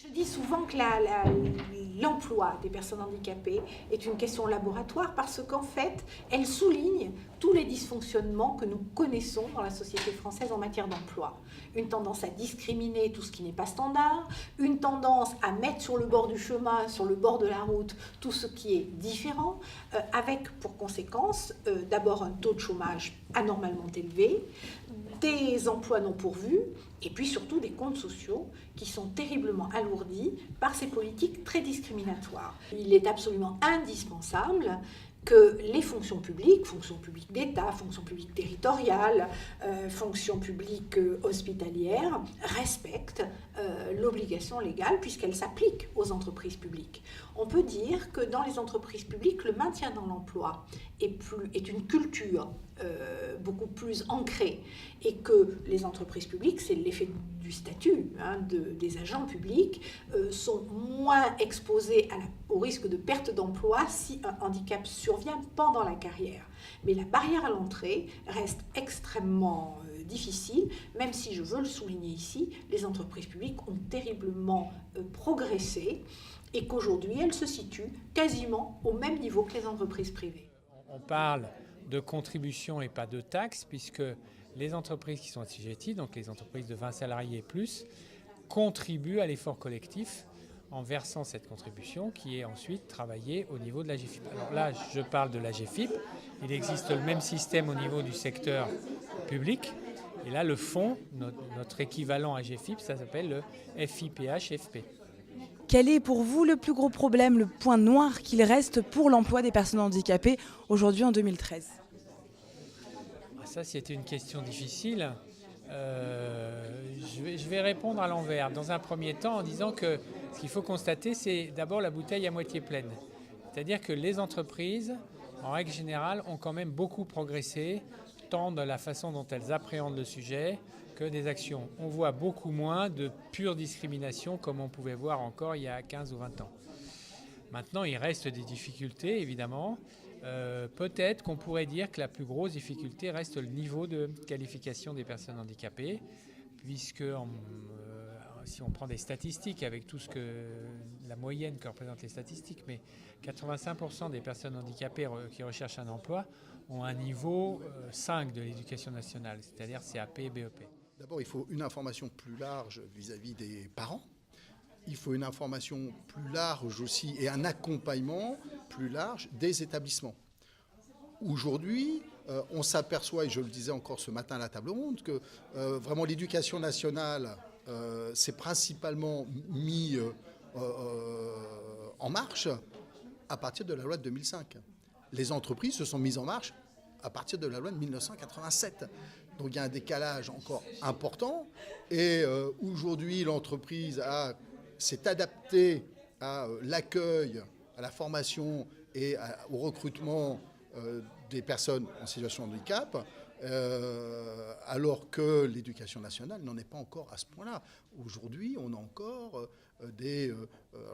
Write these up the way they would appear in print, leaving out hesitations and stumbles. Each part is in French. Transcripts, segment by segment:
Je dis souvent que l'emploi des personnes handicapées est une question laboratoire parce qu'en fait, elle souligne tous les dysfonctionnements que nous connaissons dans la société française en matière d'emploi. Une tendance à discriminer tout ce qui n'est pas standard, une tendance à mettre sur le bord du chemin, sur le bord de la route, tout ce qui est différent, avec pour conséquence d'abord un taux de chômage anormalement élevé, des emplois non pourvus, et puis surtout des comptes sociaux qui sont terriblement alourdis par ces politiques très discriminatoires. Il est absolument indispensable que les fonctions publiques d'État, fonctions publiques territoriales, fonctions publiques hospitalières, respectent l'obligation légale puisqu'elle s'applique aux entreprises publiques. On peut dire que dans les entreprises publiques, le maintien dans l'emploi est une culture beaucoup plus ancrée et que les entreprises publiques, c'est l'effet du statut des agents publics, sont moins exposés au risque de perte d'emploi si un handicap survient pendant la carrière. Mais la barrière à l'entrée reste extrêmement difficile, même si je veux le souligner ici, les entreprises publiques ont terriblement progressé et qu'aujourd'hui elles se situent quasiment au même niveau que les entreprises privées. On parle de contribution et pas de taxes, puisque les entreprises qui sont assujetties, donc les entreprises de 20 salariés et plus, contribuent à l'effort collectif en versant cette contribution qui est ensuite travaillée au niveau de la GFIP. Alors là, je parle de la GFIP. Il existe le même système au niveau du secteur public. Et là, le fonds, notre équivalent à GFIP, ça s'appelle le FIPH-FP. Quel est pour vous le plus gros problème, le point noir qu'il reste pour l'emploi des personnes handicapées aujourd'hui en 2013 ? Ça, c'est une question difficile. Je vais répondre à l'envers. Dans un premier temps, en disant que ce qu'il faut constater, c'est d'abord la bouteille à moitié pleine. C'est-à-dire que les entreprises, en règle générale, ont quand même beaucoup progressé, tant dans la façon dont elles appréhendent le sujet que des actions. On voit beaucoup moins de pure discrimination comme on pouvait voir encore il y a 15 ou 20 ans. Maintenant, il reste des difficultés, évidemment. Peut-être qu'on pourrait dire que la plus grosse difficulté reste le niveau de qualification des personnes handicapées, puisque si on prend des statistiques avec tout ce que la moyenne que représentent les statistiques, mais 85% des personnes handicapées qui recherchent un emploi ont un niveau 5 de l'éducation nationale, c'est-à-dire CAP et BEP. D'abord, il faut une information plus large vis-à-vis des parents. Il faut une information plus large aussi et un accompagnement plus large des établissements. Aujourd'hui, on s'aperçoit, et je le disais encore ce matin à la table ronde, que vraiment l'éducation nationale s'est principalement mis en marche à partir de la loi de 2005. Les entreprises se sont mises en marche à partir de la loi de 1987. Donc il y a un décalage encore important. Et aujourd'hui, l'entreprise s'est adaptée à l'accueil, à la formation et au recrutement des personnes en situation de handicap, alors que l'éducation nationale n'en est pas encore à ce point-là. Aujourd'hui, on a encore je ne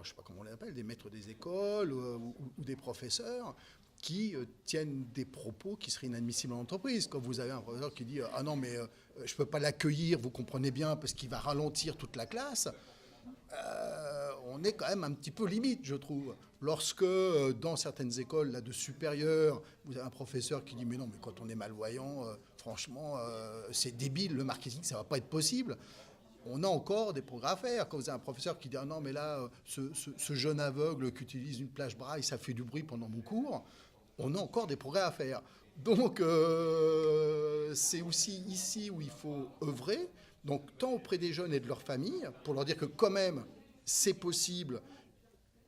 sais pas comment on les appelle, des maîtres des écoles ou des professeurs qui tiennent des propos qui seraient inadmissibles en entreprise. Quand vous avez un professeur qui dit « Ah non, mais je ne peux pas l'accueillir, vous comprenez bien, parce qu'il va ralentir toute la classe », on est quand même un petit peu limite, je trouve. Lorsque, dans certaines écoles là, de supérieurs, vous avez un professeur qui dit « Mais non, mais quand on est malvoyant, franchement, c'est débile, le marketing, ça ne va pas être possible », on a encore des progrès à faire. Quand vous avez un professeur qui dit « Ah non, mais là, ce jeune aveugle qui utilise une plage braille, ça fait du bruit pendant mon cours », on a encore des progrès à faire. Donc, c'est aussi ici où il faut œuvrer, donc tant auprès des jeunes et de leurs familles, pour leur dire que quand même, c'est possible,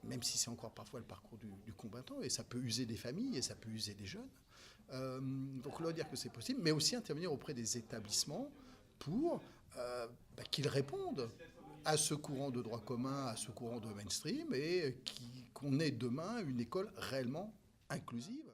même si c'est encore parfois le parcours du combattant, et ça peut user des familles, et ça peut user des jeunes. Donc, leur dire que c'est possible, mais aussi intervenir auprès des établissements pour qu'ils répondent à ce courant de droit commun, à ce courant de mainstream, et qu'on ait demain une école réellement inclusive.